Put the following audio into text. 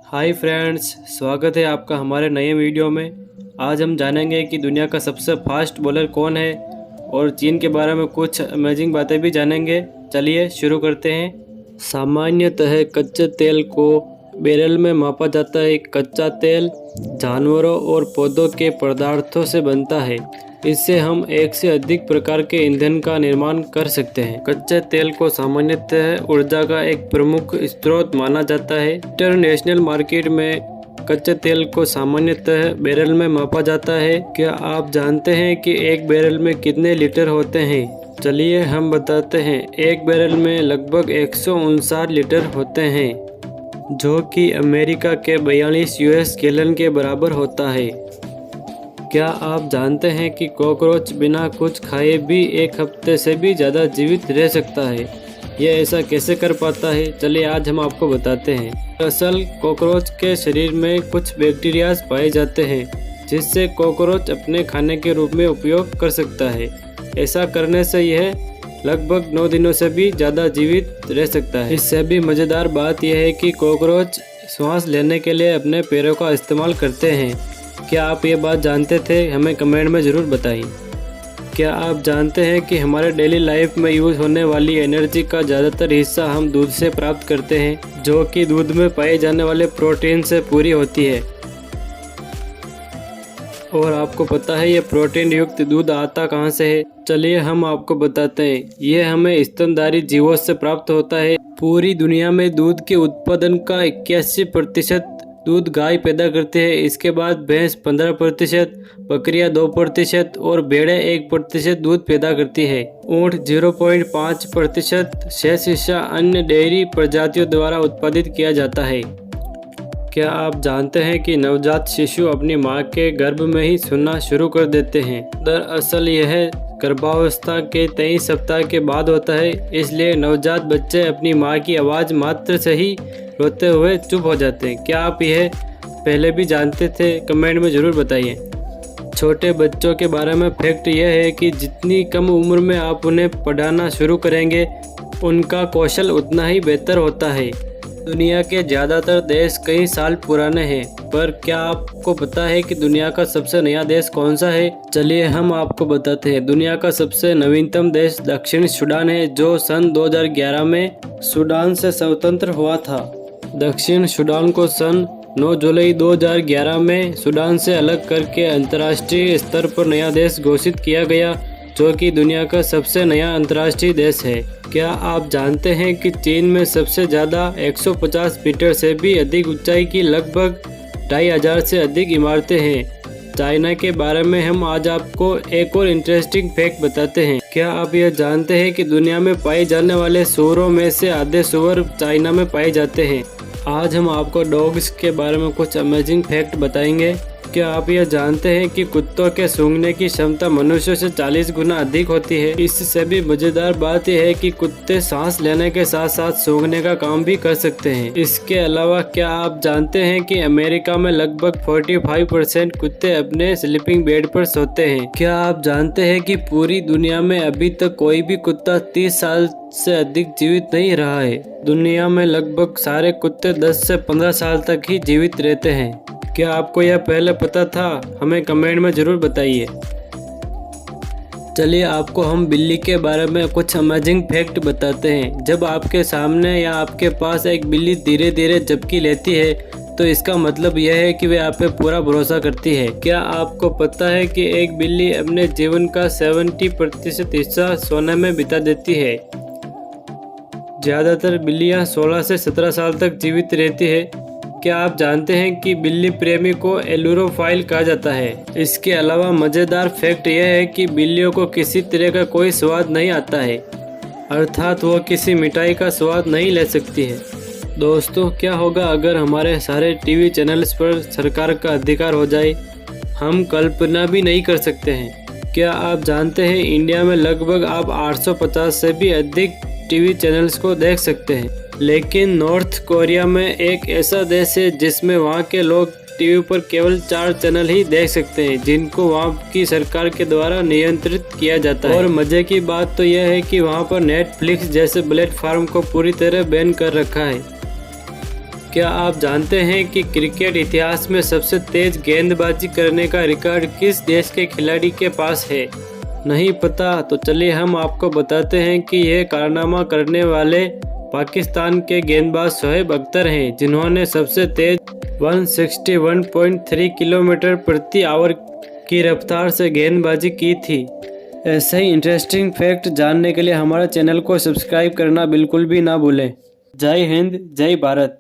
Hi friends, स्वागत है आपका हमारे नए वीडियो में। आज हम जानेंगे कि दुनिया का सबसे फास्ट बॉलर कौन है और चीन के बारे में कुछ अमेजिंग बातें भी जानेंगे। चलिए शुरू करते हैं। सामान्यतः कच्चे तेल को बैरल में मापा जाता है। कच्चा तेल जानवरों और पौधों के पदार्थों से बनता है। इससे हम एक से अधिक प्रकार के ईंधन का निर्माण कर सकते हैं। कच्चे तेल को सामान्यतः ऊर्जा का एक प्रमुख स्रोत माना जाता है। इंटरनेशनल मार्केट में कच्चे तेल को सामान्यतः बैरल में मापा जाता है। क्या आप जानते हैं कि एक बैरल में कितने लीटर होते हैं? चलिए हम बताते हैं। एक बैरल में लगभग 159 लीटर होते हैं, जो कि अमेरिका के 42 यूएस गैलन के बराबर होता है। क्या आप जानते हैं कि कॉकरोच बिना कुछ खाए भी एक हफ्ते से भी ज़्यादा जीवित रह सकता है? यह ऐसा कैसे कर पाता है? चलिए आज हम आपको बताते हैं। दरअसल कॉकरोच के शरीर में कुछ बैक्टीरियाज पाए जाते हैं, जिससे कॉकरोच अपने खाने के रूप में उपयोग कर सकता है। ऐसा करने से यह लगभग 9 दिनों से भी ज़्यादा जीवित रह सकता है। इससे भी मज़ेदार बात यह है कि कॉकरोच सांस लेने के लिए अपने पैरों का इस्तेमाल करते हैं। क्या आप ये बात जानते थे? हमें कमेंट में ज़रूर बताइए। क्या आप जानते हैं कि हमारे डेली लाइफ में यूज़ होने वाली एनर्जी का ज़्यादातर हिस्सा हम दूध से प्राप्त करते हैं, जो कि दूध में पाए जाने वाले प्रोटीन से पूरी होती है। और आपको पता है ये प्रोटीन युक्त दूध आता कहाँ से है? चलिए हम आपको बताते हैं। ये हमें स्तनधारी जीवों से प्राप्त होता है। पूरी दुनिया में दूध के उत्पादन का 81% दूध गाय पैदा करती है। इसके बाद भैंस 15%, बकरियां 2% और भेड़ें 1% दूध पैदा करती है। ऊँट 0.5%, शेष हिस्सा अन्य डेयरी प्रजातियों द्वारा उत्पादित किया जाता है। क्या आप जानते हैं कि नवजात शिशु अपनी मां के गर्भ में ही सुनना शुरू कर देते हैं? दरअसल यह गर्भावस्था के 23 सप्ताह के बाद होता है। इसलिए नवजात बच्चे अपनी मां की आवाज़ मात्र से ही रोते हुए चुप हो जाते हैं। क्या आप यह पहले भी जानते थे? कमेंट में ज़रूर बताइए। छोटे बच्चों के बारे में फैक्ट यह है कि जितनी कम उम्र में आप उन्हें पढ़ाना शुरू करेंगे, उनका कौशल उतना ही बेहतर होता है। दुनिया के ज़्यादातर देश कई साल पुराने हैं, पर क्या आपको पता है कि दुनिया का सबसे नया देश कौन सा है? चलिए हम आपको बताते हैं। दुनिया का सबसे नवीनतम देश दक्षिण सूडान है, जो सन 2011 में सूडान से स्वतंत्र हुआ था। दक्षिण सूडान को सन 9 जुलाई 2011 में सूडान से अलग करके अंतर्राष्ट्रीय स्तर पर नया देश घोषित किया गया, जो कि दुनिया का सबसे नया अंतर्राष्ट्रीय देश है। क्या आप जानते हैं कि चीन में सबसे ज़्यादा 150 मीटर से भी अधिक ऊंचाई की लगभग 2500 से अधिक इमारतें हैं? चाइना के बारे में हम आज आपको एक और इंटरेस्टिंग फैक्ट बताते हैं। क्या आप यह जानते हैं कि दुनिया में पाए जाने वाले सूअरों में से आधे सूअर चाइना में पाए जाते हैं? आज हम आपको डॉग्स के बारे में कुछ अमेजिंग फैक्ट बताएंगे। क्या आप यह जानते हैं कि कुत्तों के सूंघने की क्षमता मनुष्यों से 40 गुना अधिक होती है? इससे भी मजेदार बात यह है कि कुत्ते सांस लेने के साथ साथ सूंघने का काम भी कर सकते हैं। इसके अलावा क्या आप जानते हैं कि अमेरिका में लगभग 45% कुत्ते अपने स्लीपिंग बेड पर सोते हैं? क्या आप जानते हैं कि पूरी दुनिया में अभी तक कोई भी कुत्ता 30 साल से अधिक जीवित नहीं रहा है? दुनिया में लगभग सारे कुत्ते 10 से 15 साल तक ही जीवित रहते हैं। क्या आपको यह पहले पता था? हमें कमेंट में ज़रूर बताइए। चलिए आपको हम बिल्ली के बारे में कुछ अमेजिंग फैक्ट बताते हैं। जब आपके सामने या आपके पास एक बिल्ली धीरे धीरे झपकी लेती है, तो इसका मतलब यह है कि वे आप पे पूरा भरोसा करती है। क्या आपको पता है कि एक बिल्ली अपने जीवन का 70% हिस्सा सोने में बिता देती है? ज़्यादातर बिल्लियाँ 16 से 17 साल तक जीवित रहती है। क्या आप जानते हैं कि बिल्ली प्रेमी को एलुरोफाइल कहा जाता है? इसके अलावा मज़ेदार फैक्ट यह है कि बिल्लियों को किसी तरह का कोई स्वाद नहीं आता है, अर्थात वो किसी मिठाई का स्वाद नहीं ले सकती है। दोस्तों, क्या होगा अगर हमारे सारे टीवी चैनल्स पर सरकार का अधिकार हो जाए? हम कल्पना भी नहीं कर सकते हैं। क्या आप जानते हैं इंडिया में लगभग आप 850 से भी अधिक टीवी चैनल्स को देख सकते हैं। लेकिन नॉर्थ कोरिया में एक ऐसा देश है जिसमें वहाँ के लोग टीवी पर केवल 4 चैनल ही देख सकते हैं, जिनको वहाँ की सरकार के द्वारा नियंत्रित किया जाता है। और मजे की बात तो यह है कि वहाँ पर नेटफ्लिक्स जैसे प्लेटफॉर्म को पूरी तरह बैन कर रखा है। क्या आप जानते हैं कि क्रिकेट इतिहास में सबसे तेज गेंदबाजी करने का रिकॉर्ड किस देश के खिलाड़ी के पास है? नहीं पता? तो चलिए हम आपको बताते हैं कि यह कारनामा करने वाले पाकिस्तान के गेंदबाज शोएब अख्तर हैं, जिन्होंने सबसे तेज 161.3 किलोमीटर प्रति आवर की रफ्तार से गेंदबाजी की थी। ऐसे ही इंटरेस्टिंग फैक्ट जानने के लिए हमारे चैनल को सब्सक्राइब करना बिल्कुल भी ना भूलें। जय हिंद, जय भारत।